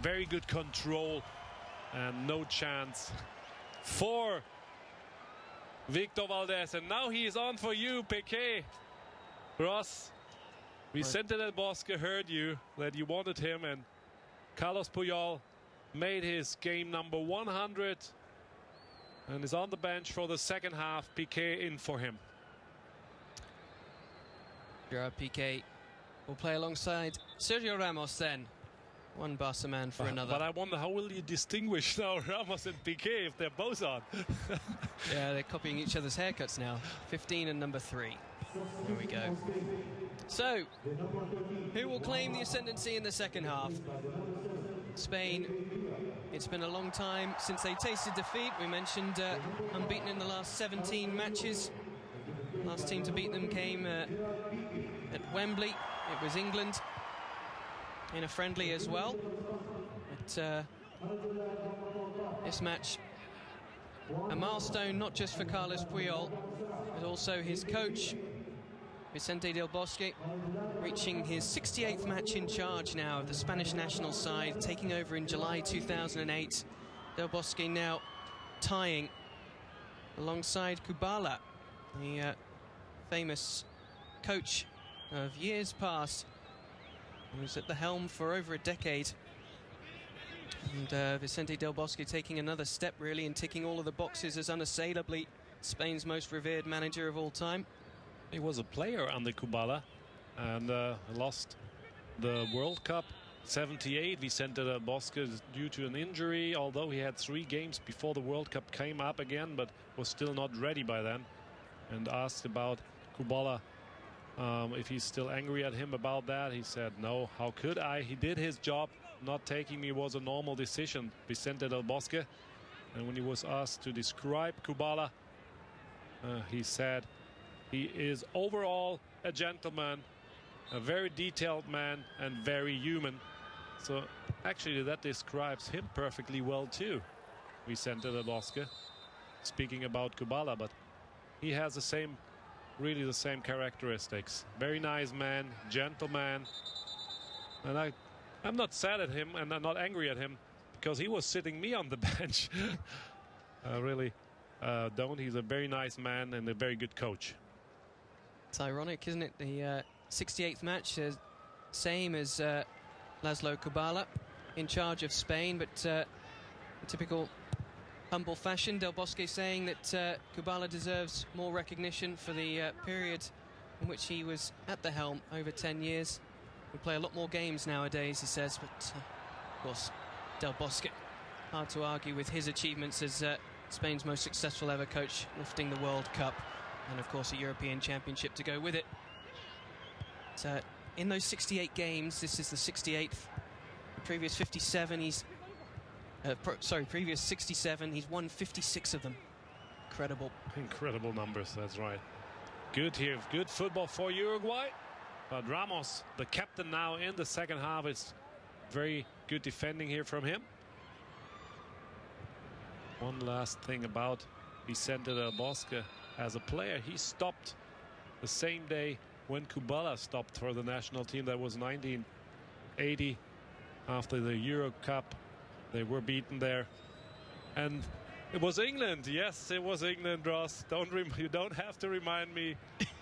very good control, and no chance for Victor Valdés. And now he is on for you, Piqué. Ross, Vicente del Bosque heard you, that you wanted him, and Carlos Puyol made his game number 100 and is on the bench for the second half. Piqué in for him. Gerard Piqué will play alongside Sergio Ramos then. One Barca man for another. But I wonder, how will you distinguish now Ramos and Piqué if they're both on? Yeah, they're copying each other's haircuts now. 15 and number 3. Here we go. So, who will claim the ascendancy in the second half? Spain. It's been a long time since they tasted defeat. We mentioned unbeaten in the last 17 matches. Last team to beat them came at Wembley. It was England in a friendly as well. But this match, a milestone not just for Carlos Puyol, but also his coach, Vicente del Bosque, reaching his 68th match in charge now of the Spanish national side, taking over in July 2008. Del Bosque now tying alongside Kubala, the famous coach of years past, who was at the helm for over a decade. And Vicente del Bosque taking another step, really, and ticking all of the boxes as unassailably Spain's most revered manager of all time. He was a player under Kubala and lost the World Cup 78. Vicente del Bosque due to an injury, although he had 3 games before the World Cup came up again, but was still not ready by then. And asked about Kubala if he's still angry at him about that. He said, no, how could I? He did his job. Not taking me was a normal decision, Vicente del Bosque. And when he was asked to describe Kubala, he said he is overall a gentleman, a very detailed man, and very human. So actually that describes him perfectly well too, Vicente del Bosque, speaking about Kubala. But he has the same, really the same characteristics. Very nice man, gentleman. And I'm not sad at him, and I'm not angry at him, because he was sitting me on the bench. Really don't. He's a very nice man and a very good coach. It's ironic, isn't it? The 68th match, same as Laszlo Kubala, in charge of Spain, but in typical humble fashion, Del Bosque saying that Kubala deserves more recognition for the period in which he was at the helm over 10 years. We play a lot more games nowadays, he says, but of course, Del Bosque, hard to argue with his achievements as Spain's most successful ever coach, lifting the World Cup, and of course a European Championship to go with it. So in those 68 games, this is the 68th. The previous 57, previous 67, he's won 56 of them. Incredible. Incredible numbers, that's right. Good here, good football for Uruguay. But Ramos, the captain now in the second half, is very good defending here from him. One last thing about Vicente del Bosque as a player. He stopped the same day when Kubala stopped for the national team. That was 1980 after the Euro Cup. They were beaten there. And it was England. Yes, it was England, Ross. You don't have to remind me.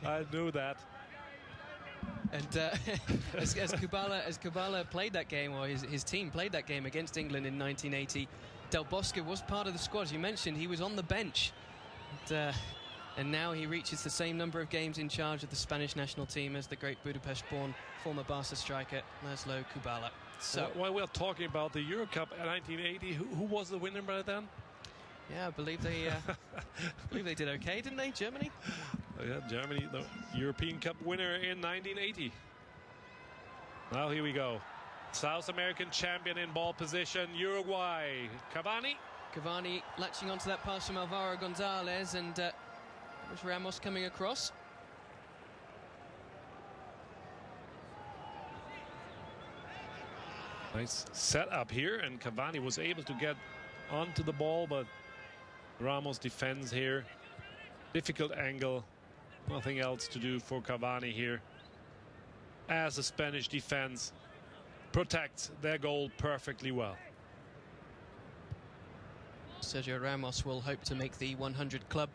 I knew that. And as Kubala played that game, or his team played that game against England in 1980, Del Bosque was part of the squad. As you mentioned, he was on the bench. And now he reaches the same number of games in charge of the Spanish national team as the great Budapest-born former Barca striker Laszlo Kubala. So while we're talking about the Euro Cup 1980, who was the winner by then? Yeah, I believe they did okay, didn't they? Germany? Yeah, Germany, the European Cup winner in 1980. Now here we go. South American champion in ball position, Uruguay. Cavani latching onto that pass from Álvaro González, and was Ramos coming across. Nice setup here, and Cavani was able to get onto the ball, but Ramos defends here. Difficult angle. Nothing else to do for Cavani here as a Spanish defense. protect their goal perfectly well. Sergio Ramos will hope to make the 100 club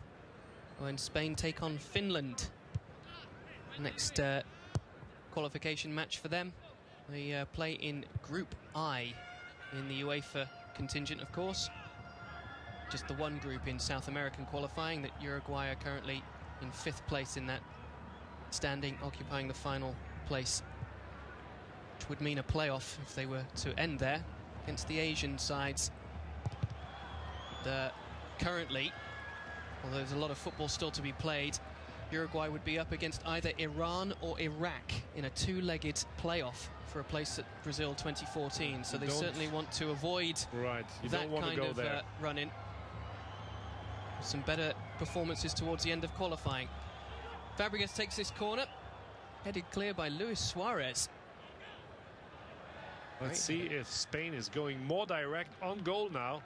when Spain take on Finland. Next qualification match for them. They play in Group I in the UEFA contingent, of course. Just the one group in South American qualifying, that Uruguay are currently in 5th place in that standing, occupying the final place, which would mean a playoff if they were to end there against the Asian sides. Currently, although there's a lot of football still to be played, Uruguay would be up against either Iran or Iraq in a 2-legged playoff for a place at Brazil 2014. So they certainly want to avoid that kind of run-in. Some better performances towards the end of qualifying. Fàbregas takes this corner, headed clear by Luis Suárez. Let's see if Spain is going more direct on goal now.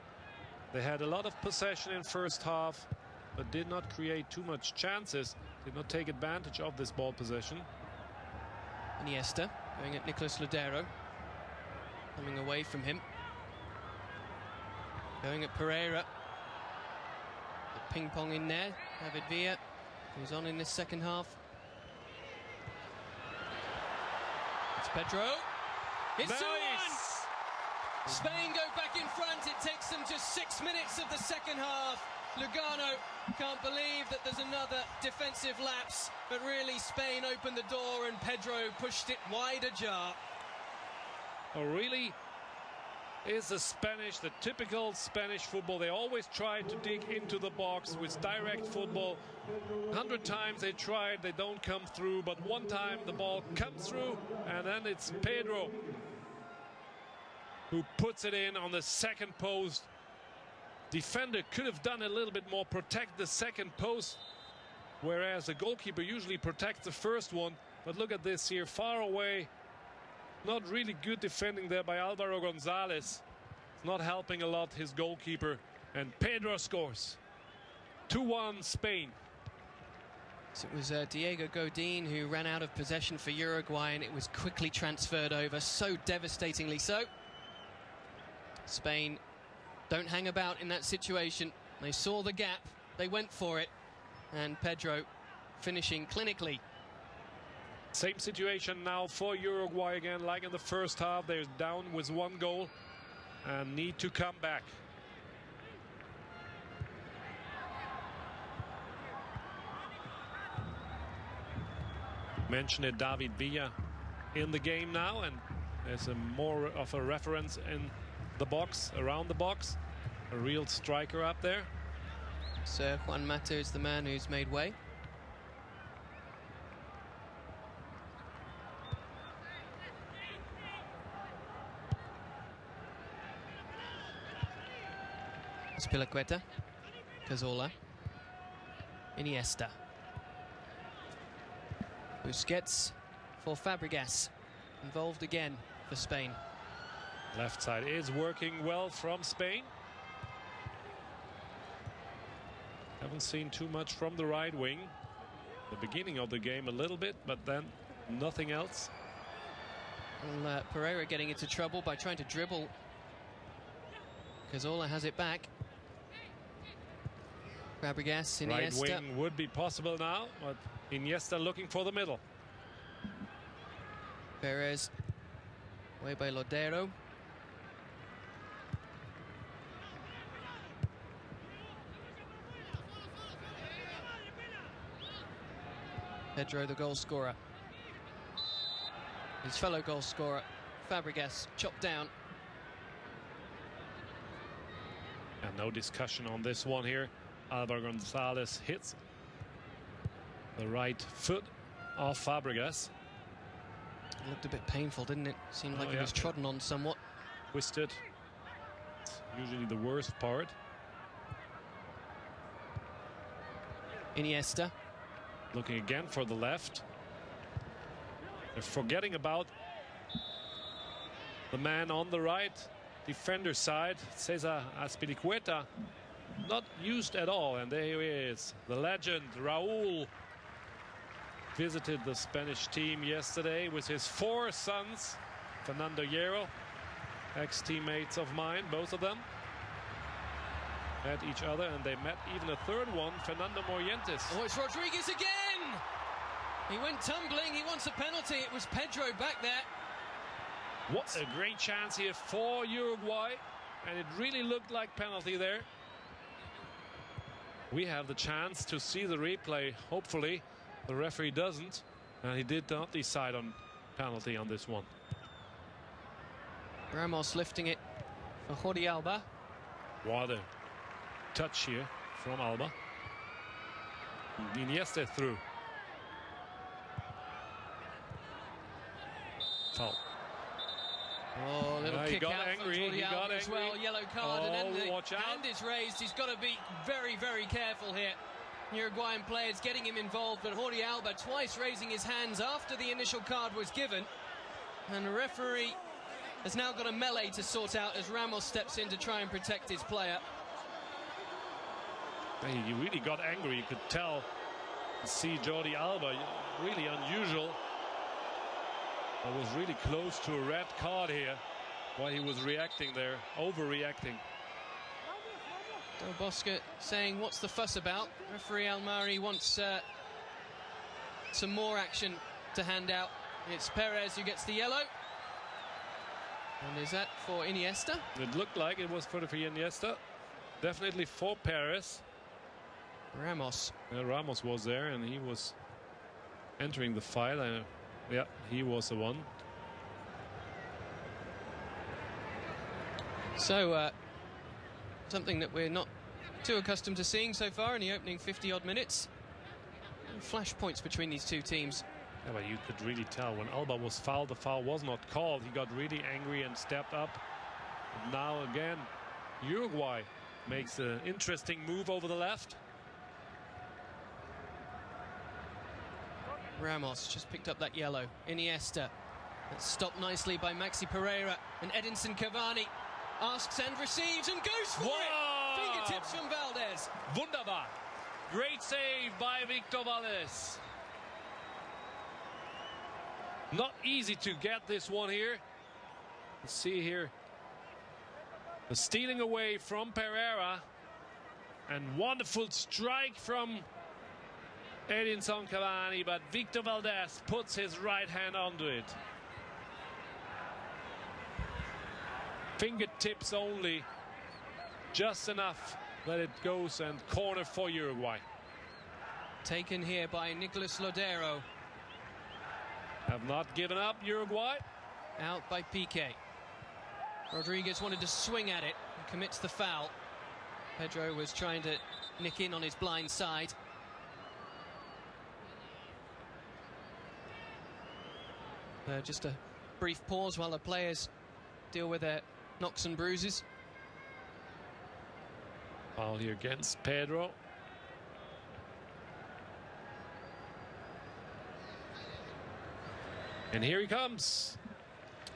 They had a lot of possession in first half, but did not create too much chances, did not take advantage of this ball possession. Iniesta going at Nicolas Lodeiro, coming away from him. Going at Pereira. The ping pong in there. David Villa, who's on in this second half. It's Pedro. It's 2-1! Spain go back in front. It takes them just 6 minutes of the second half. Lugano can't believe that there's another defensive lapse, but really Spain opened the door and Pedro pushed it wide ajar. Oh, really? Is the typical Spanish football. They always try to dig into the box with direct football. 100 times they tried, they don't come through, but one time the ball comes through, and then it's Pedro who puts it in on the second post. Defender could have done a little bit more, protect the second post, whereas the goalkeeper usually protects the first one. But look at this here, far away. Not really good defending there by Álvaro González. It's not helping a lot his goalkeeper, and Pedro scores. 2-1 Spain. So it was Diego Godín who ran out of possession for Uruguay, and it was quickly transferred over, so devastatingly so. Spain don't hang about in that situation. They saw the gap, they went for it, and Pedro finishing clinically. Same situation now for Uruguay again, like in the first half. They're down with 1 goal and need to come back. Mentioned it, David Villa in the game now, and there's more of a reference in the box, around the box. A real striker up there. So Juan Mata is the man who's made way. Spilaqueta, Cazorla, Iniesta, Busquets for Fàbregas, involved again for Spain. Left side is working well from Spain. Haven't seen too much from the right wing. The beginning of the game a little bit, but then nothing else. Well, Pereira getting into trouble by trying to dribble. Cazorla has it back. Fàbregas, Iniesta. Right wing would be possible now, but Iniesta looking for the middle. Perez, away by Lodeiro. Pedro, the goal scorer. His fellow goal scorer, Fàbregas, chopped down. And no discussion on this one here. Álvaro González hits the right foot of Fàbregas. It looked a bit painful, didn't it? Seemed like he was trodden on somewhat. Twisted. It's usually the worst part. Iniesta. Looking again for the left. They're forgetting about the man on the right defender side, César Azpilicueta, not used at all. And there he is, the legend Raúl. Visited the Spanish team yesterday with his 4 sons. Fernando Hierro, ex-teammates of mine, both of them. Met each other, and they met even a third one, Fernando Morientes. Oh, it's Rodriguez again! He went tumbling, he wants a penalty. It was Pedro back there. What a great chance here for Uruguay, and it really looked like penalty there. We have the chance to see the replay. Hopefully the referee doesn't, and he did not decide on penalty on this one. Ramos lifting it for Jordi Alba. What a touch here from Alba. Iniesta through. Foul. Oh, little kick got out angry. from Jordi He got Alba as well. angry. Yellow card, and then the watch out. hand is raised. He's got to be very, very careful here. Uruguayan players getting him involved, but Jordi Alba twice raising his hands after the initial card was given. And the referee has now got a melee to sort out as Ramos steps in to try and protect his player. He really got angry. You could tell. See Jordi Alba, really unusual. I was really close to a red card here while he was reacting there, overreacting. Del Bosque saying, what's the fuss about? Referee Almari wants some more action to hand out. It's Perez who gets the yellow. And is that for Iniesta? It looked like it was for Iniesta. Definitely for Perez. Ramos. Ramos was there, and he was entering the fight. Yeah, he was the one. So, something that we're not too accustomed to seeing so far in the opening 50-odd minutes. Flash points between these two teams. Yeah, but you could really tell when Alba was fouled, the foul was not called. He got really angry and stepped up. And now again, Uruguay makes an interesting move over the left. Ramos just picked up that yellow. Iniesta. That's stopped nicely by Maxi Pereira. And Edinson Cavani asks and receives and goes for it! Fingertips from Valdés. Wunderbar. Great save by Victor Valdés. Not easy to get this one here. Let's see here. The stealing away from Pereira. And wonderful strike from Edinson Cavani, but Victor Valdés puts his right hand onto it. Fingertips only, just enough that it goes, and corner for Uruguay. Taken here by Nicolas Lodero. Have not given up, Uruguay. Out by Piqué. Rodriguez wanted to swing at it and commits the foul. Pedro was trying to nick in on his blind side. Just a brief pause while the players deal with their knocks and bruises. Foul here against Pedro. And here he comes.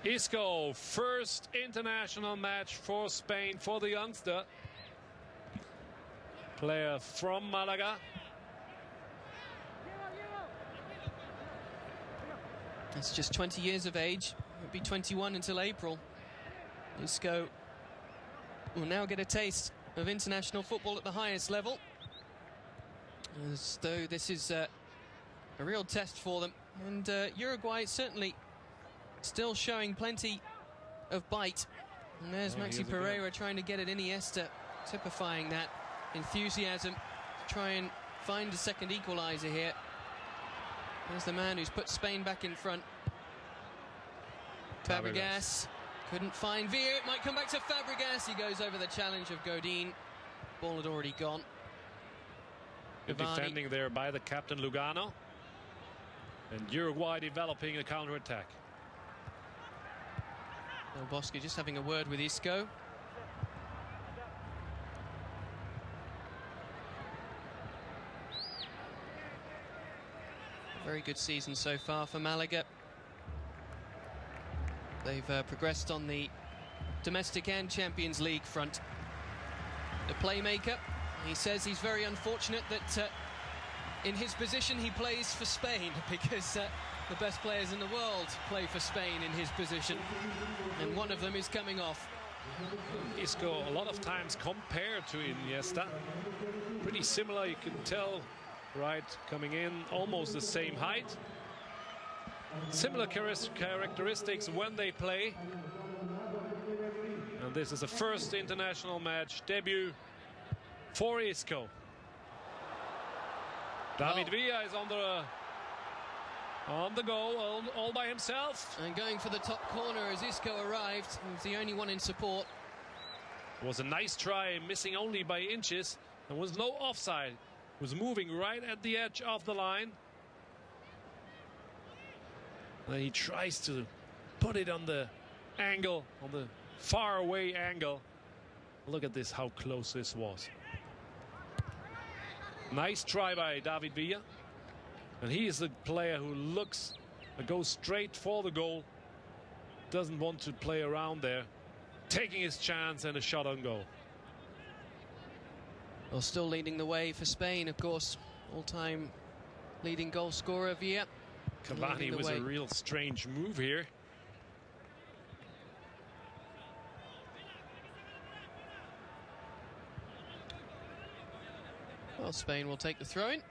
Isco, first international match for Spain for the youngster. Player from Malaga. He's just 20 years of age. He'll be 21 until April. Isco will now get a taste of international football at the highest level, as though this is a real test for them. And Uruguay certainly still showing plenty of bite. And there's Maxi Pereira trying to get at Iniesta, typifying that enthusiasm to try and find a second equaliser here. There's the man who's put Spain back in front. Fàbregas couldn't find Veer. It might come back to Fàbregas. He goes over the challenge of Godín. Ball had already gone. Good defending there by the captain Lugano. And Uruguay developing a counter-attack. Del Bosque just having a word with Isco. Very good season so far for Malaga. They've progressed on the domestic and Champions League front. The playmaker, he says he's very unfortunate that in his position he plays for Spain, because the best players in the world play for Spain in his position, and one of them is coming off. Isco a lot of times compared to Iniesta. Pretty similar, you can tell, right, coming in, almost the same height. Similar characteristics when they play. And this is the first international match debut for Isco. David Villa is on the go, all by himself. And going for the top corner as Isco arrived. He was the only one in support. It was a nice try, missing only by inches. There was no offside. Was moving right at the edge of the line. And he tries to put it on the angle, on the far away angle. Look at this, how close this was. Nice try by David Villa. And he is the player who goes straight for the goal. Doesn't want to play around there. Taking his chance and a shot on goal. Well, still leading the way for Spain, of course. All-time leading goal scorer, Villa. Cavani was a real strange move here. Well, Spain will take the throw-in.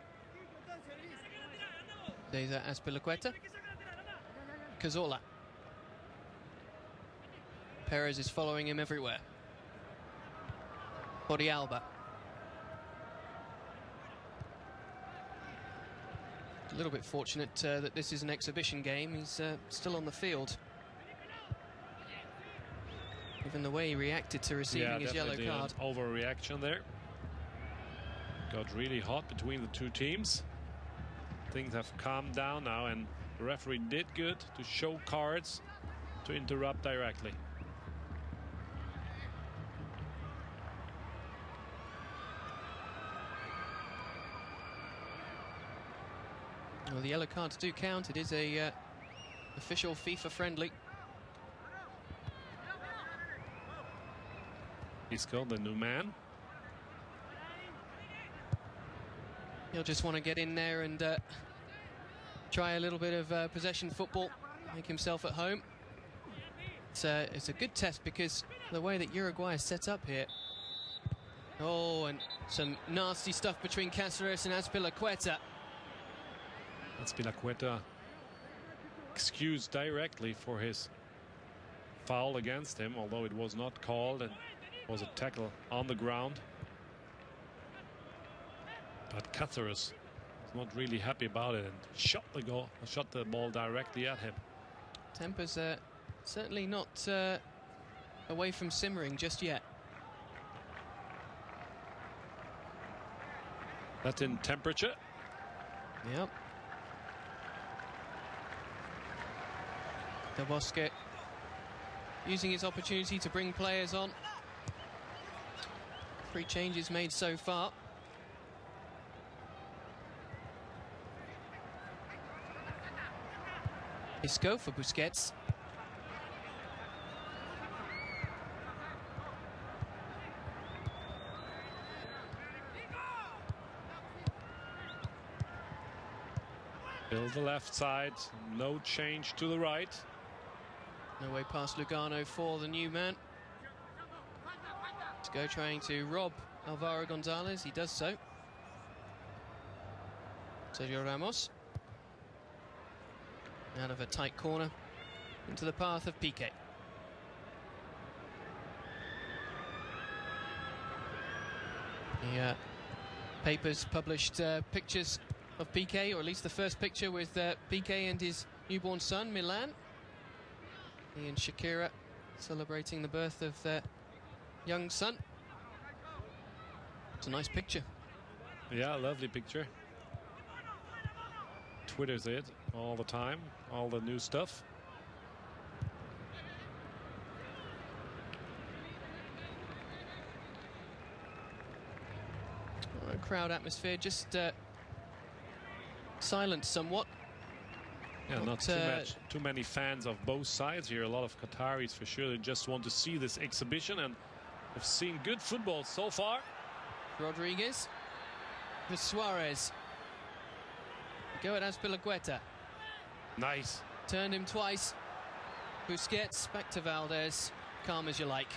Deza Azpilicueta. Cazorla. Perez is following him everywhere. Jordi Alba. A little bit fortunate that this is an exhibition game. He's still on the field. Even the way he reacted to receiving his yellow card. An overreaction there. Got really hot between the two teams. Things have calmed down now, and the referee did good to show cards to interrupt directly. Well, the yellow cards do count. It is a official FIFA friendly. Isco, the new man. He'll just want to get in there and try a little bit of possession football, make himself at home. It's a good test because the way that Uruguay is set up here. Oh, and some nasty stuff between Cáceres and Azpilicueta. Azpilicueta excused directly for his foul against him, although it was not called and was a tackle on the ground. But Cáceres was not really happy about it and shot the ball directly at him. Temper's certainly not away from simmering just yet. That's in temperature. Yep. Del Bosque using his opportunity to bring players on. 3 changes made so far. Isco for Busquets. Build the left side, no change to the right. No way past Lugano for the new man. Isco trying to rob Álvaro González, he does so. Sergio Ramos. Out of a tight corner into the path of Piqué. The papers published pictures of Piqué, or at least the first picture with Piqué and his newborn son, Milan. He and Shakira celebrating the birth of their young son. It's a nice picture. Yeah, lovely picture. Twitter's it all the time, all the new stuff. Crowd atmosphere just silent somewhat. Yeah, not too many fans of both sides here. A lot of Qataris for sure. They just want to see this exhibition and have seen good football so far. Rodriguez with Suárez. Go at Azpilicueta. Nice. Turned him twice. Busquets, back to Valdés. Calm as you like.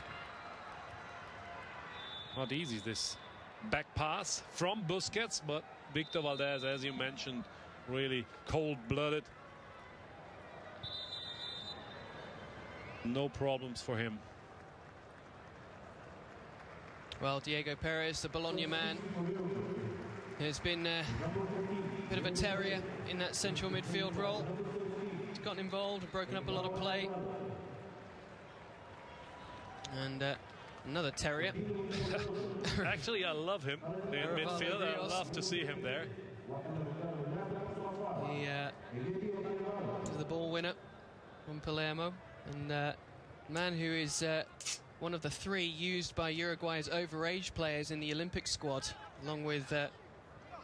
Not easy, this back pass from Busquets, but Victor Valdés, as you mentioned, really cold-blooded. No problems for him. Well, Diego Perez, the Bologna man, has been a bit of a terrier in that central midfield role. He's gotten involved and broken up a lot of play. And another terrier. Actually, I love him in midfield. I love to see him there. He is the ball winner from Palermo, and man who is one of the 3 used by Uruguay's overage players in the Olympic squad, along with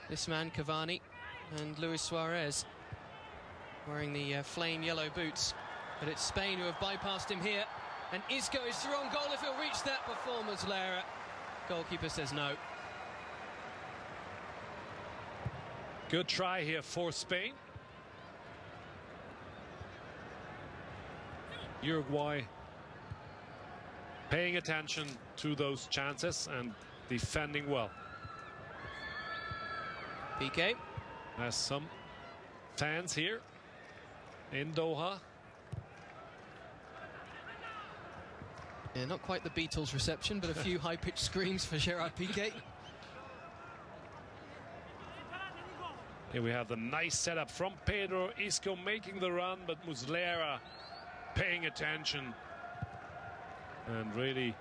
this man Cavani and Luis Suárez, wearing the flame yellow boots. But it's Spain who have bypassed him here, and Isco is through on goal. If he'll reach that before Muslera, goalkeeper says no. Good try here for Spain. Uruguay paying attention to those chances and defending well. Piqué has some fans here in Doha. Yeah, not quite the Beatles reception, but a few high-pitched screams for Gerard Piqué. Here we have the nice setup from Pedro. Isco making the run, but Muslera paying attention. And really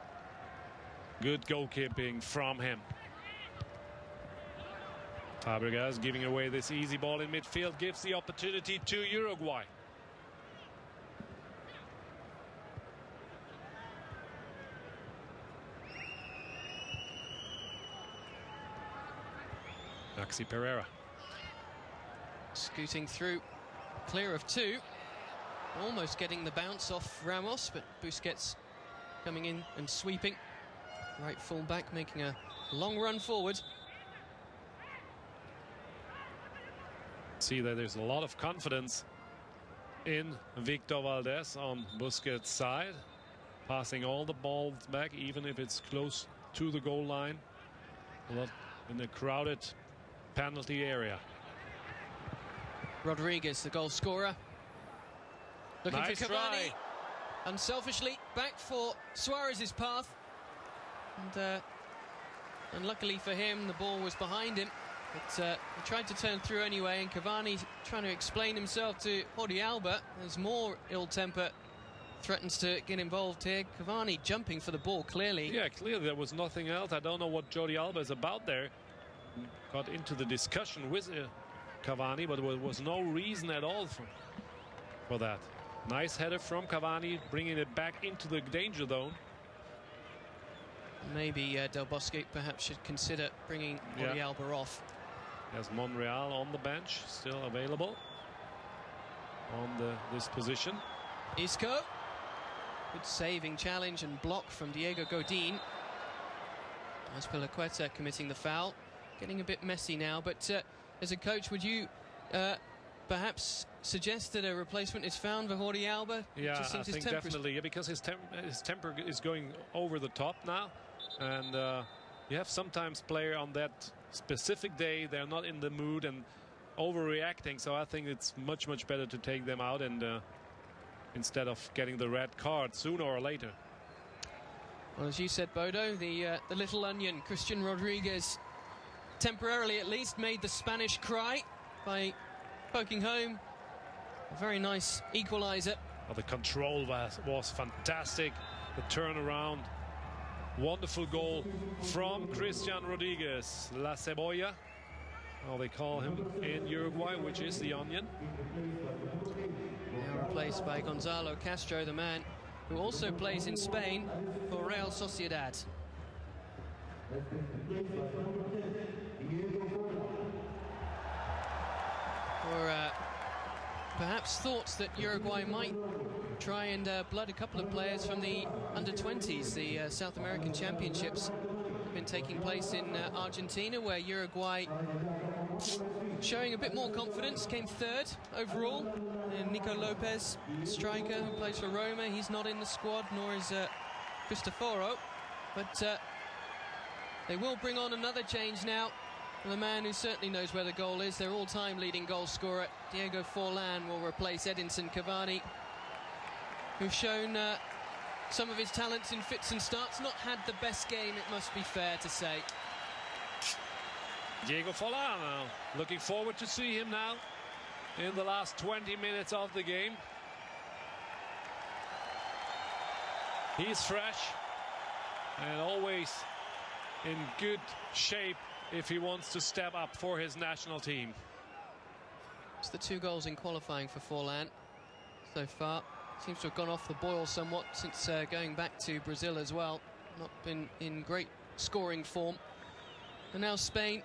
good goalkeeping from him. Fàbregas giving away this easy ball in midfield, gives the opportunity to Uruguay. Pereira scooting through, clear of 2, almost getting the bounce off Ramos, but Busquets coming in and sweeping. Right full back making a long run forward. See that there's a lot of confidence in Victor Valdés on Busquets' side, passing all the balls back, even if it's close to the goal line, a lot in a crowded penalty area. Rodriguez, the goal scorer, looking nice for Cavani. Try. Unselfishly back for Suárez's path, and unluckily for him, the ball was behind him. But he tried to turn through anyway, and Cavani trying to explain himself to Jordi Alba. There's more ill temper threatens to get involved here. Cavani jumping for the ball, clearly. Yeah, clearly there was nothing else. I don't know what Jordi Alba is about there. Got into the discussion with Cavani, but there was no reason at all for that. Nice header from Cavani, bringing it back into the danger zone. Maybe Del Bosque perhaps should consider bringing Jordi Alba off. There's Monreal on the bench, still available on this position. Isco. Good saving challenge and block from Diego Godín. Azpilicueta committing the foul. Getting a bit messy now, but as a coach, would you perhaps suggest that a replacement is found for Jordi Alba? Yeah, I think definitely. Yeah, because his temper is going over the top now. And you have sometimes player on that specific day, they're not in the mood and overreacting. So I think it's much better to take them out and instead of getting the red card sooner or later. Well, as you said, Bodo, the little onion, Christian Rodriguez, temporarily at least made the Spanish cry by poking home a very nice equaliser. Well, the control was fantastic. The turnaround. Wonderful goal from Christian Rodriguez. La Cebolla, how they call him in Uruguay, which is the onion. Now replaced by Gonzalo Castro, the man who also plays in Spain for Real Sociedad. Or perhaps thoughts that Uruguay might try and blood a couple of players from the under-20s. The South American Championships have been taking place in Argentina, where Uruguay showing a bit more confidence, came third overall. And Nico Lopez, striker who plays for Roma, he's not in the squad, nor is Cristoforo. But they will bring on another change now. The man who certainly knows where the goal is, their all-time leading goal scorer, Diego Forlán, will replace Edinson Cavani, who's shown some of his talents in fits and starts. Not had the best game, it must be fair to say. Diego Forlán now. Looking forward to see him now in the last 20 minutes of the game. He's fresh and always in good shape if he wants to step up for his national team. It's the 2 goals in qualifying for Forlán so far. Seems to have gone off the boil somewhat since going back to Brazil as well. Not been in great scoring form. And now Spain,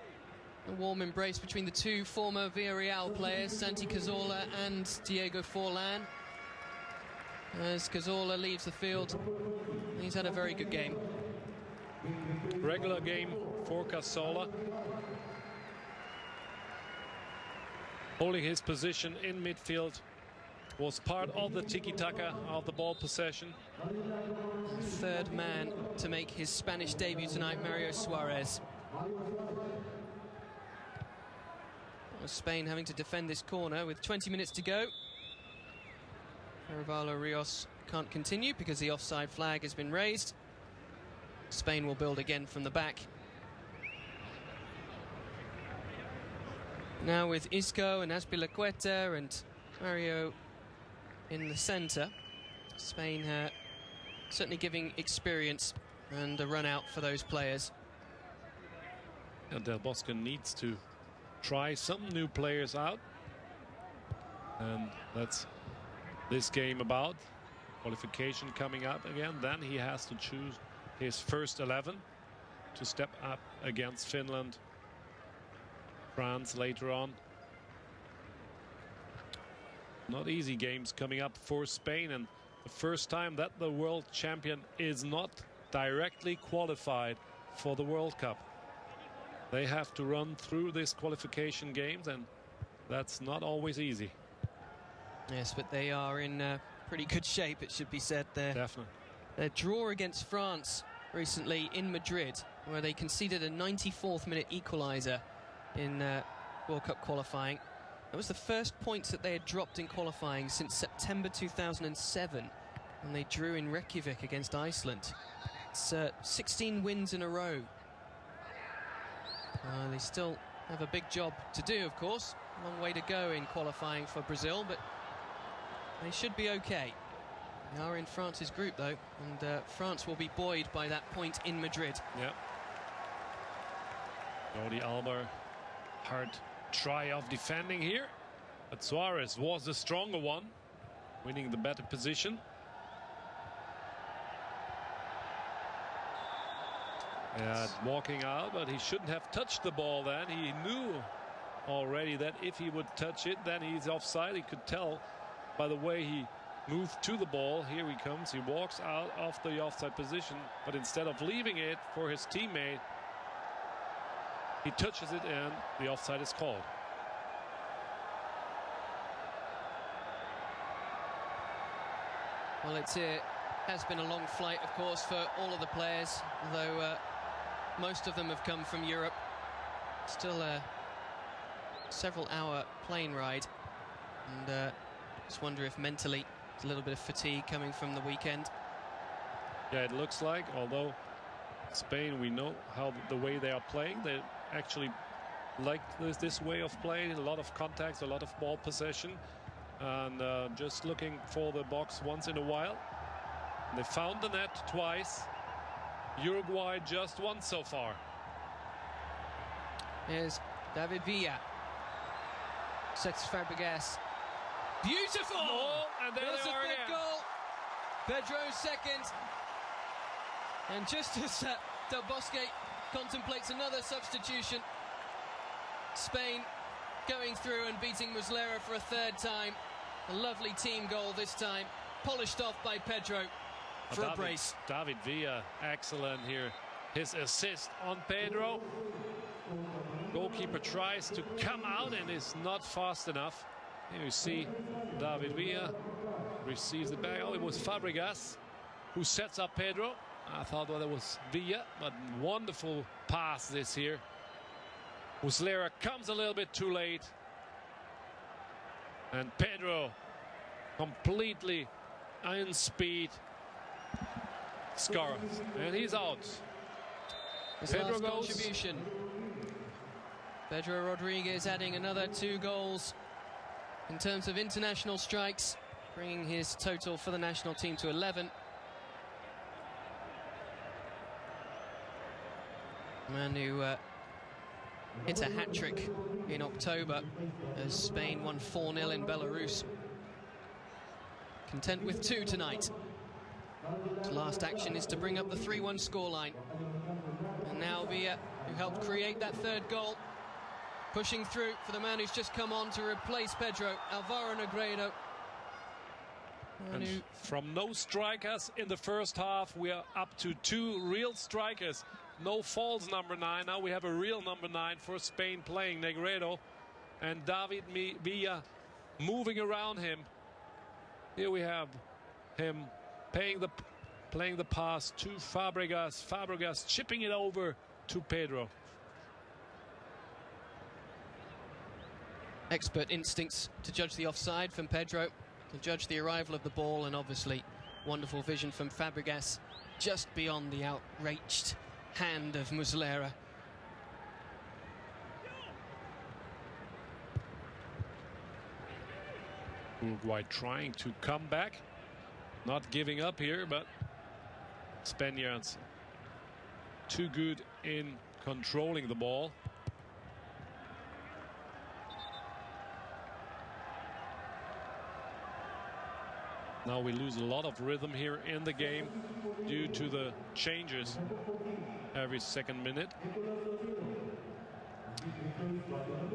a warm embrace between the 2 former Villarreal players, Santi Cazorla and Diego Forlán. As Cazorla leaves the field, he's had a very good game. Regular game for Cazorla. Holding his position in midfield, was part of the tiki-taka of the ball possession. Third man to make his Spanish debut tonight, Mario Suárez. Spain having to defend this corner with 20 minutes to go. Arévalo Rios can't continue because the offside flag has been raised. Spain will build again from the back. Now with Isco and Azpilicueta and Mario in the centre, Spain certainly giving experience and a run out for those players. And Del Bosque needs to try some new players out, and that's this game about. Qualification coming up again, then he has to choose his first 11 to step up against Finland, France later on. Not easy games coming up for Spain, and the first time that the world champion is not directly qualified for the World Cup. They have to run through this qualification games, and that's not always easy. Yes, but they are in pretty good shape, it should be said there. Definitely. Their draw against France recently in Madrid, where they conceded a 94th minute equaliser in World Cup qualifying. That was the first points that they had dropped in qualifying since September 2007, when they drew in Reykjavik against Iceland. It's 16 wins in a row. They still have a big job to do, of course. Long way to go in qualifying for Brazil, but they should be okay. They are in France's group, though, and France will be buoyed by that point in Madrid. Yeah. Jordi Alba, hard try of defending here, but Suárez was the stronger one, winning the better position. Yeah, walking out, but he shouldn't have touched the ball then. He knew already that if he would touch it, then he's offside. He could tell by the way he moved to the ball. Here he comes. He walks out of the offside position, but instead of leaving it for his teammate, he touches it and the offside is called. Well, it has been a long flight, of course, for all of the players, although most of them have come from Europe. Still a several-hour plane ride, and just wonder if mentally it's a little bit of fatigue coming from the weekend. Yeah, it looks like, although Spain, we know how the way they are playing. They actually like this way of playing. A lot of contacts, a lot of ball possession, and just looking for the box once in a while. They found the net twice. Uruguay just once so far. Here's David Villa. Sets Fàbregas. Beautiful! Oh, and there there's they the are fifth again. goal. Pedro's second. And just as Del Bosque contemplates another substitution, Spain going through and beating Muslera for a third time. A lovely team goal this time, polished off by Pedro for a brace. David Villa, excellent here. His assist on Pedro. Goalkeeper tries to come out and is not fast enough. Here you see David Villa receives the back. Oh, it was Fàbregas who sets up Pedro. I thought that was Villa, but wonderful pass this here. Muslera comes a little bit too late. And Pedro completely in speed scars, and he's out. His Pedro last goes. contribution. Pedro Rodriguez adding another 2 goals in terms of international strikes, bringing his total for the national team to 11. Man who hit a hat-trick in October as Spain won 4-0 in Belarus. Content with 2 tonight. His last action is to bring up the 3-1 scoreline. And now Villa, who helped create that 3rd goal, pushing through for the man who's just come on to replace Pedro, Álvaro Negredo. And from no strikers in the first half, we are up to 2 real strikers. No false number 9. Now we have a real number 9 for Spain playing Negredo. And David Villa moving around him. Here we have him playing the pass to Fàbregas. Fàbregas chipping it over to Pedro. Expert instincts to judge the offside from Pedro, to judge the arrival of the ball, and obviously wonderful vision from Fàbregas just beyond the outreached hand of Muslera. Uruguay trying to come back, not giving up here, but Spaniards too good in controlling the ball. Now we lose a lot of rhythm here in the game due to the changes every second minute.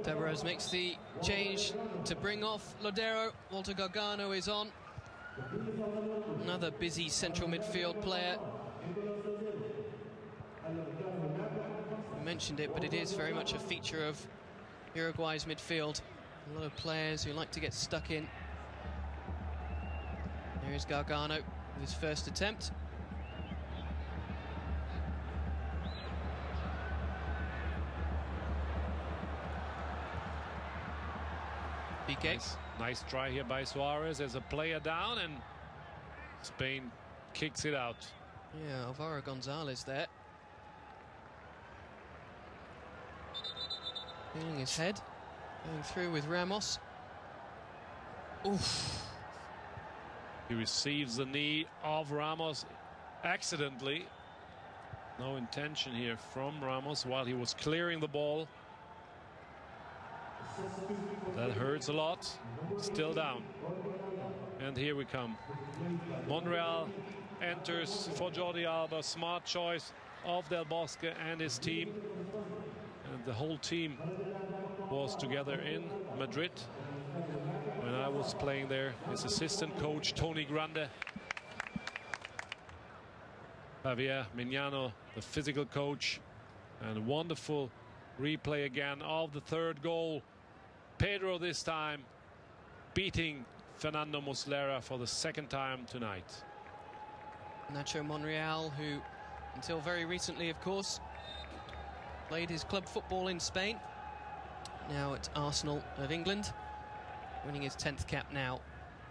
Tavares makes the change to bring off Lodeiro. Walter Gargano is on. Another busy central midfield player. We mentioned it, but it is very much a feature of Uruguay's midfield. A lot of players who like to get stuck in. There is Gargano with his first attempt. Piqué. Nice try here by Suárez. There's a player down and Spain kicks it out. Yeah, Álvaro González there. Feeling his head. Going through with Ramos. Oof. He receives the knee of Ramos accidentally. No intention here from Ramos while he was clearing the ball. That hurts a lot. Still down. And here we come. Monreal enters for Jordi Alba. Smart choice of Del Bosque and his team. And the whole team was together in Madrid when I was playing there. His assistant coach Tony Grande. Javier Mignano, the physical coach. And wonderful replay again of the 3rd goal. Pedro this time beating Fernando Muslera for the 2nd time tonight. Nacho Monreal, who until very recently, of course, played his club football in Spain, now at Arsenal of England, winning his 10th cap now,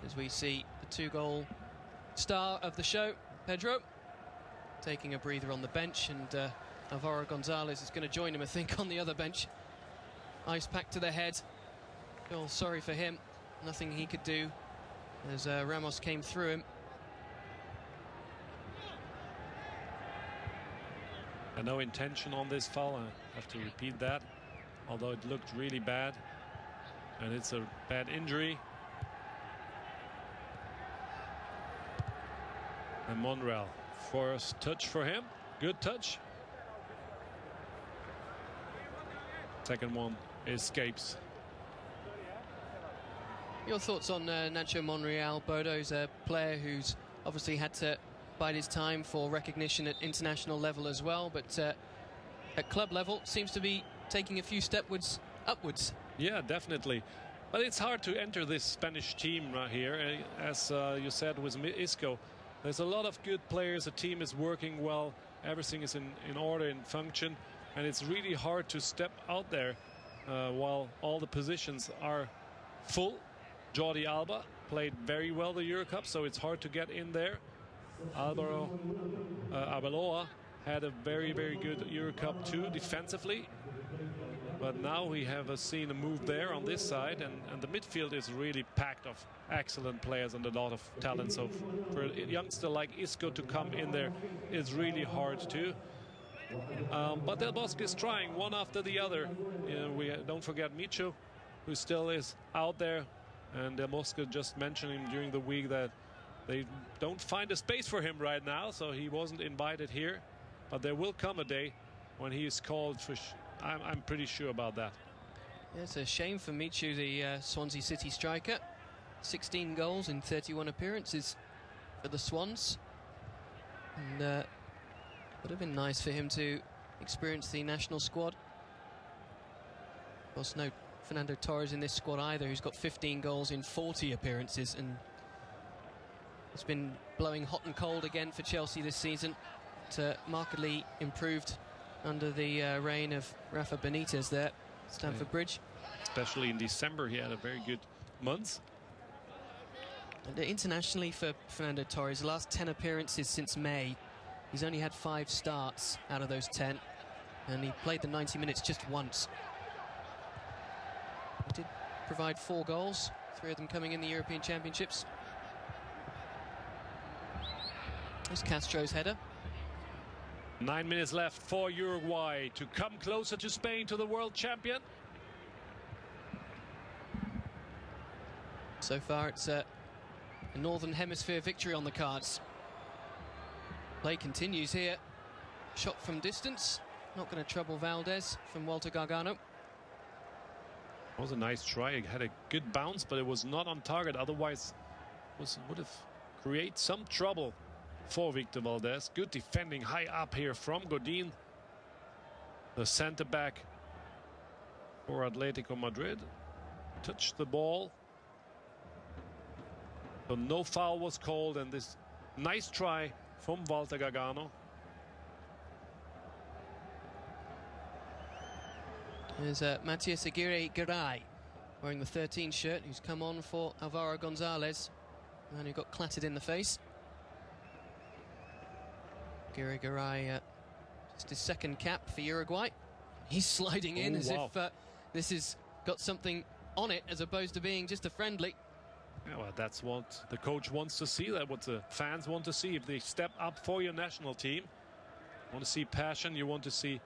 as we see the 2-goal star of the show, Pedro, taking a breather on the bench, and Álvaro González is going to join him, I think, on the other bench. Ice pack to the head. Feel sorry for him. Nothing he could do as Ramos came through him. And no intention on this foul. I have to repeat that, although it looked really bad. And it's a bad injury. And Monreal, first touch for him. Good touch. Second one escapes. Your thoughts on Nacho Monreal? Bodo's a player who's obviously had to bide his time for recognition at international level as well, but at club level seems to be taking a few stepwards upwards. Yeah, definitely. But it's hard to enter this Spanish team right here. As you said with Isco, there's a lot of good players. The team is working well. Everything is in order, in function. And it's really hard to step out there while all the positions are full. Jordi Alba played very well the Euro Cup, so it's hard to get in there. Álvaro Arbeloa had a very, very good Euro Cup too, defensively. But now we have seen a move there on this side, and the midfield is really packed of excellent players and a lot of talent. So for a youngster like Isco to come in there is really hard too. But Del Bosque is trying one after the other. You know, we don't forget Micho, who still is out there, and Del Bosque just mentioned him during the week that they don't find a space for him right now, so he wasn't invited here. But there will come a day when he is called for. I'm pretty sure about that. Yeah, it's a shame for Michu, the Swansea City striker. 16 goals in 31 appearances for the Swans. And would have been nice for him to experience the national squad. Of course, no Fernando Torres in this squad either, who's got 15 goals in 40 appearances. And it's been blowing hot and cold again for Chelsea this season. It's markedly improved under the reign of Rafa Benitez there at Stamford Bridge. Especially in December, he had a very good month. And internationally for Fernando Torres, the last 10 appearances since May, he's only had 5 starts out of those 10, and he played the 90 minutes just once. He did provide 4 goals, 3 of them coming in the European Championships. There's Castro's header. 9 minutes left for Uruguay to come closer to Spain, to the world champion. So far it's a Northern Hemisphere victory on the cards. Play continues here. Shot from distance. Not going to trouble Valdés from Walter Gargano. It was a nice try. It had a good bounce, but it was not on target. Otherwise, would have created some trouble for Victor Valdés. Good defending high up here from Godín, the center back for Atletico Madrid. Touched the ball, so no foul was called, and this nice try from Walter Gargano. There's Matias Aguirre-Garay wearing the 13 shirt, who's come on for Álvaro González, and who got clattered in the face. Aguirre-Garay, just his second cap for Uruguay. He's sliding in as if this has got something on it, as opposed to being just a friendly. Yeah, well, that's what the coach wants to see. That's what the fans want to see. If they step up for your national team, you want to see passion. You want to see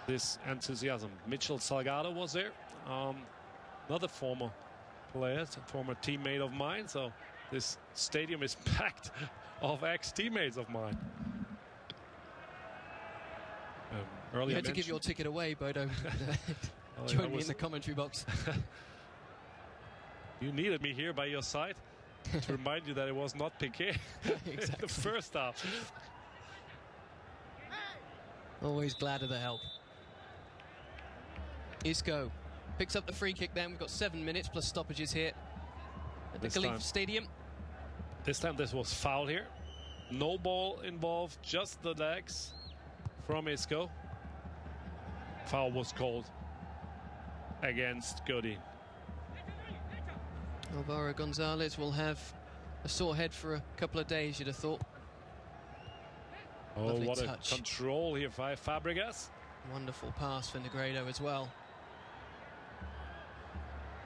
this enthusiasm. Mitchell Salgado was there, another former player, former teammate of mine. So this stadium is packed of ex-teammates of mine. You had to give your ticket away, Bodo. Join me in the commentary box. You needed me here by your side to remind you that it was not Piqué. Exactly. The first half. Always glad of the help. Isco picks up the free kick then. We've got 7 minutes plus stoppages here at the Khalifa Stadium. This time this was foul here. No ball involved, just the legs from Isco. Foul was called against Godín. Álvaro González will have a sore head for a couple of days, you'd have thought. Oh, Lovely what touch. A control here by Fàbregas. Wonderful pass for Negredo as well.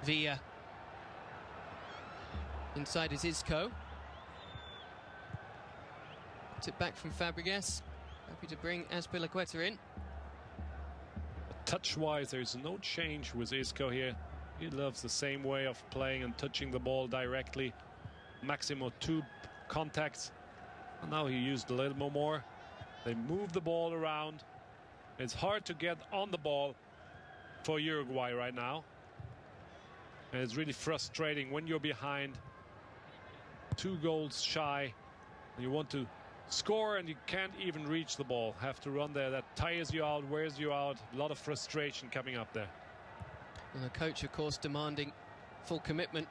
Villa. Inside is Isco. Puts it back from Fàbregas. Happy to bring Azpilicueta in. Touch-wise, there's no change with Isco here. He loves the same way of playing and touching the ball directly. Maximum 2 contacts. And now he used a little more. They move the ball around. It's hard to get on the ball for Uruguay right now. And it's really frustrating when you're behind 2 goals shy. And you want to score and you can't even reach the ball. Have to run there. That tires you out, wears you out. A lot of frustration coming up there. And the coach, of course, demanding full commitment.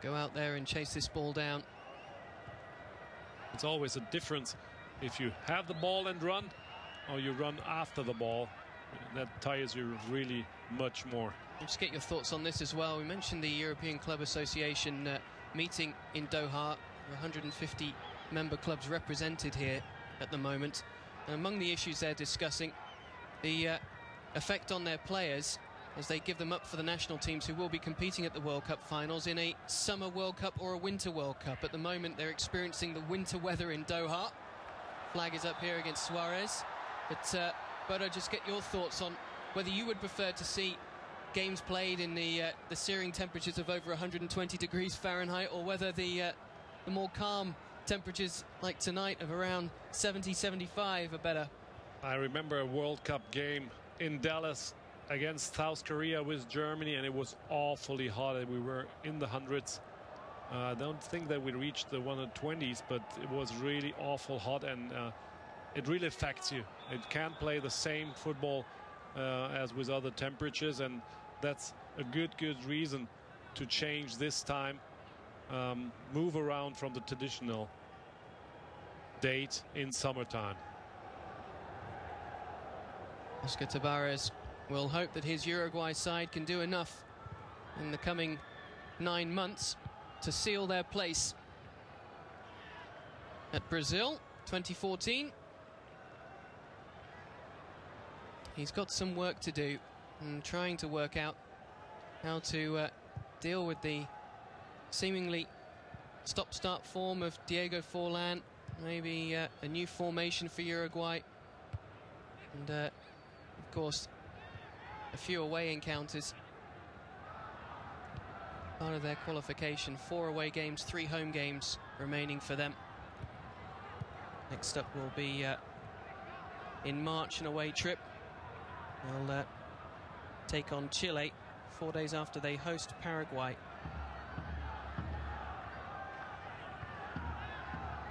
Go out there and chase this ball down. It's always a difference if you have the ball and run, or you run after the ball. That tires you really much more. Just get your thoughts on this as well. We mentioned the European Club Association meeting in Doha. 150 member clubs represented here at the moment. And among the issues they're discussing, the effect on their players as they give them up for the national teams who will be competing at the World Cup finals in a summer World Cup or a winter World Cup. At the moment, they're experiencing the winter weather in Doha. Flag is up here against Suárez. But, Pedro, just get your thoughts on whether you would prefer to see games played in the searing temperatures of over 120 degrees Fahrenheit, or whether the more calm temperatures like tonight of around 70, 75 are better. I remember a World Cup game in Dallas against South Korea with Germany, and it was awfully hot, and we were in the hundreds. I don't think that we reached the 120s, but it was really awful hot, and it really affects you. It can't play the same football as with other temperatures, and that's a good reason to change this time. Move around from the traditional date in summertime. Oscar Tabarez will hope that his Uruguay side can do enough in the coming 9 months to seal their place at Brazil 2014. He's got some work to do and trying to work out how to deal with the seemingly stop-start form of Diego Forlan. Maybe a new formation for Uruguay, and of course a few away encounters. Part of their qualification, 4 away games, 3 home games remaining for them. Next up will be in March an away trip. They'll take on Chile 4 days after they host Paraguay.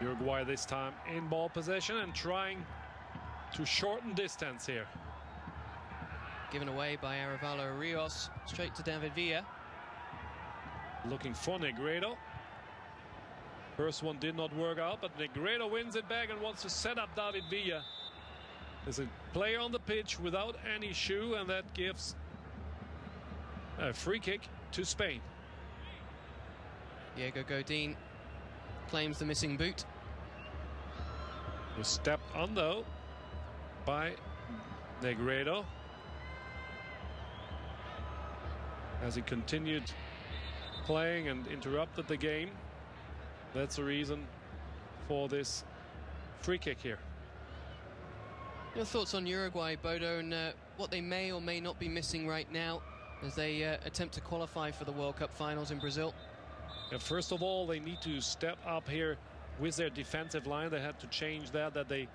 Uruguay this time in ball possession and trying to shorten distance here. Given away by Arévalo Rios, straight to David Villa. Looking for Negredo. First one did not work out, but Negredo wins it back and wants to set up David Villa. There's a player on the pitch without any shoe, and that gives a free kick to Spain. Diego Godín claims the missing boot. Was stepped on though by Negredo as he continued playing and interrupted the game. That's the reason for this free kick here. Your thoughts on Uruguay, Bodo, and what they may or may not be missing right now as they attempt to qualify for the World Cup finals in Brazil? Yeah, first of all, they need to step up here with their defensive line. They had to change that they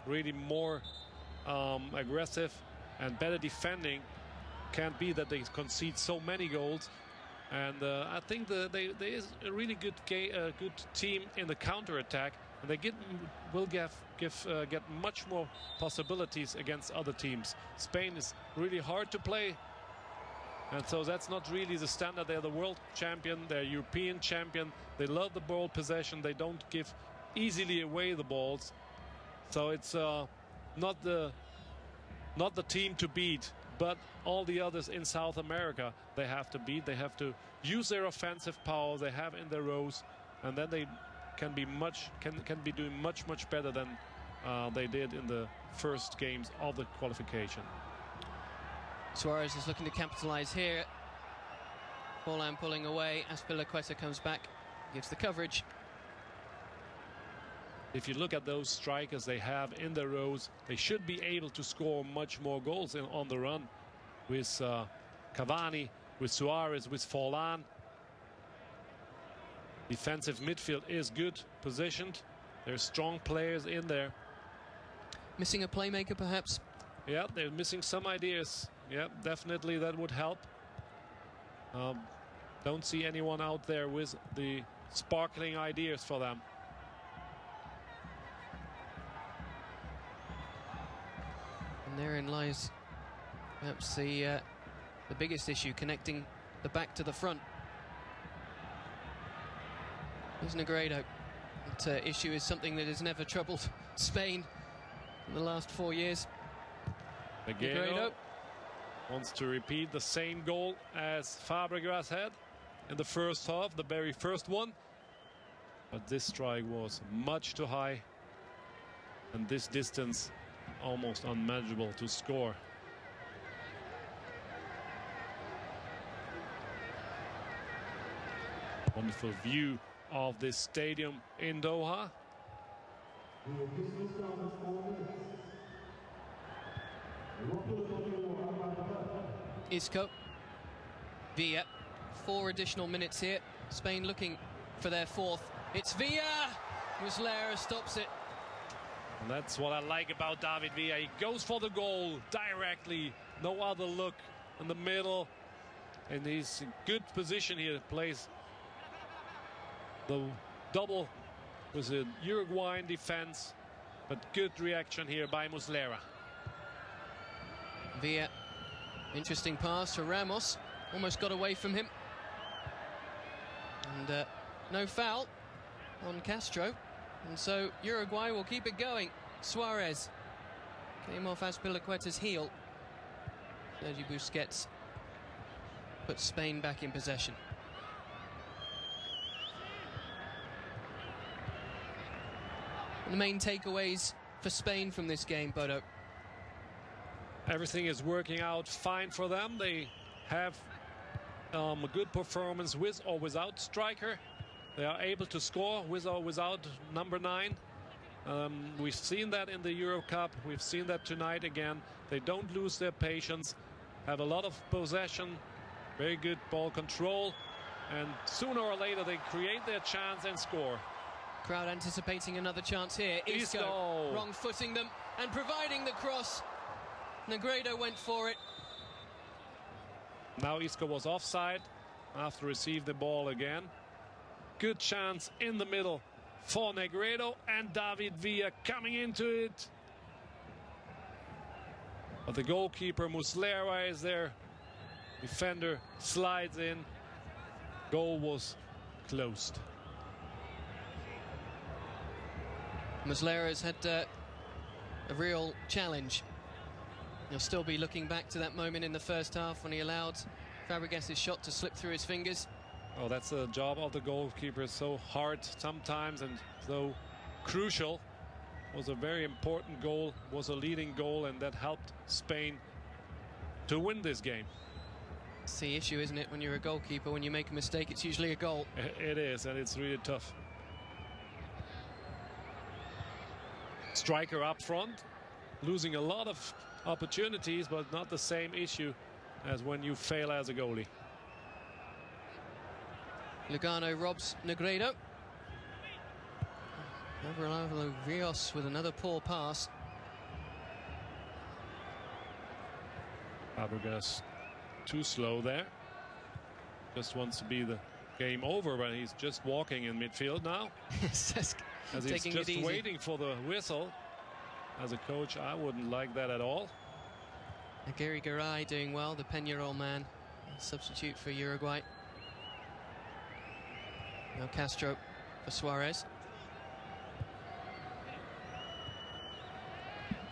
really more aggressive and better defending. Can't be that they concede so many goals. And I think there is a really good team in the counter-attack, and they will get much more possibilities against other teams. Spain is really hard to play, and so that's not really the standard. They're the world champion, they're European champion. They love the ball possession. They don't give easily away the balls. So it's not the team to beat. But all the others in South America, they have to beat. They have to use their offensive power they have in their rows, and then they can be doing much better than they did in the first games of the qualification. Suárez is looking to capitalize here. Forlan pulling away. Azpilicueta comes back, gives the coverage. If you look at those strikers they have in their rows, they should be able to score much more goals on the run. With Cavani, with Suárez, with Forlan. Defensive midfield is good positioned. There's strong players in there. Missing a playmaker, perhaps? Yeah, they're missing some ideas. Yeah, definitely that would help. Don't see anyone out there with the sparkling ideas for them. And therein lies perhaps the biggest issue, connecting the back to the front. Here's Negredo. That issue is something that has never troubled Spain in the last 4 years. Negredo wants to repeat the same goal as Fàbregas had in the first half, the very first one. But this strike was much too high, and this distance almost unmanageable to score. Wonderful view of this stadium in Doha. Isco, Villa, 4 additional minutes here. Spain looking for their 4th. It's Villa. Muslera stops it. And that's what I like about David Villa. He goes for the goal directly. No other look in the middle. And he's in good position here. Plays the double with a Uruguayan defense. But good reaction here by Muslera. Villa, interesting pass to Ramos. Almost got away from him. And no foul on Castro. And so Uruguay will keep it going. Suárez came off Azpilicueta's heel. Sergio Busquets puts Spain back in possession. And the main takeaways for Spain from this game, Bodo? Everything is working out fine for them. They have a good performance with or without striker. They are able to score with or without number 9. We've seen that in the Euro Cup. We've seen that tonight again. They don't lose their patience, have a lot of possession, very good ball control, and sooner or later they create their chance and score. Crowd anticipating another chance here. Isco wrong footing them and providing the cross. Negredo went for it. Now Isco was offside after received the ball again. Good chance in the middle for Negredo, and David Villa coming into it. But the goalkeeper Muslera is there. Defender slides in. Goal was closed. Muslera's had a real challenge. He'll still be looking back to that moment in the first half when he allowed Fàbregas' shot to slip through his fingers. Oh, that's the job of the goalkeeper. So hard sometimes and so crucial. Was a very important goal, was a leading goal, and that helped Spain to win this game. It's the issue, isn't it? When you're a goalkeeper, when you make a mistake, it's usually a goal. It is, and it's really tough. Striker up front, losing a lot of opportunities, but not the same issue as when you fail as a goalie. Lugano robs Negredo. Arévalo Rios with another poor pass. Fàbregas too slow there. Just wants to be the game over, but he's just walking in midfield now. Cesc as he's just waiting for the whistle. As a coach, I wouldn't like that at all. Gerard doing well, the Peñarol man, substitute for Uruguay. Now Castro for Suárez.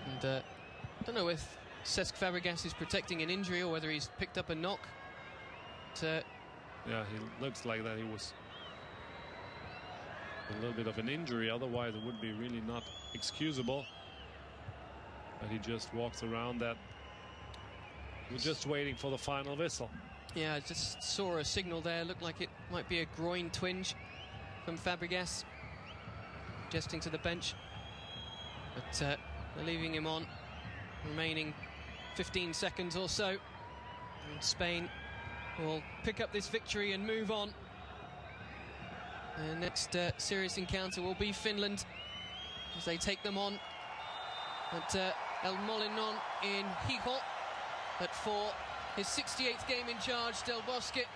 And I don't know if Cesc Fàbregas is protecting an injury or whether he's picked up a knock. Yeah, he looks like that. He was a little bit of an injury, otherwise it would be really not excusable. But he just walks around that. We're just waiting for the final whistle. Yeah, I just saw a signal there. Looked like it might be a groin twinge from Fàbregas, suggesting to the bench. But they're leaving him on. Remaining 15 seconds or so. And Spain will pick up this victory and move on. The next serious encounter will be Finland as they take them on at El Molinón in Gijón. But for his 68th game in charge, Del Bosque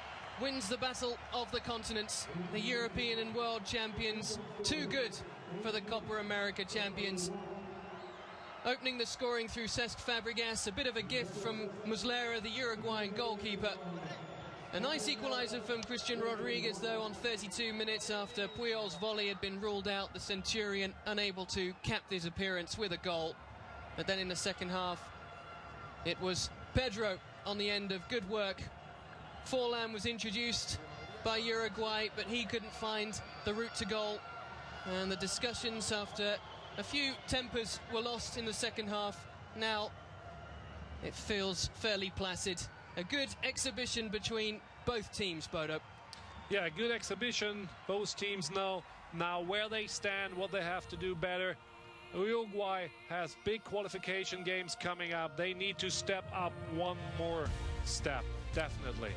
wins the battle of the continents. The European and world champions, too good for the Copa América champions. opening the scoring through Cesc Fàbregas. A bit of a gift from Muslera, the Uruguayan goalkeeper. A nice equaliser from Christian Rodriguez, though, on 32 minutes after Puyol's volley had been ruled out. The Centurion unable to cap his appearance with a goal. But then in the second half, it was Pedro on the end of good work. Forlan was introduced by Uruguay, but he couldn't find the route to goal. And the discussions after a few tempers were lost in the second half. Now it feels fairly placid. A good exhibition between both teams, Bodo. Yeah, a good exhibition. Both teams know now where they stand, what they have to do better. Uruguay has big qualification games coming up. They need to step up one more step, definitely.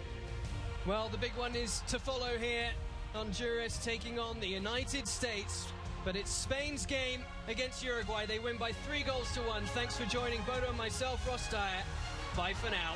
Well, the big one is to follow here. Honduras taking on the United States. But it's Spain's game against Uruguay. They win by 3-1. Thanks for joining Bodo and myself, Ross Dyer. Bye for now.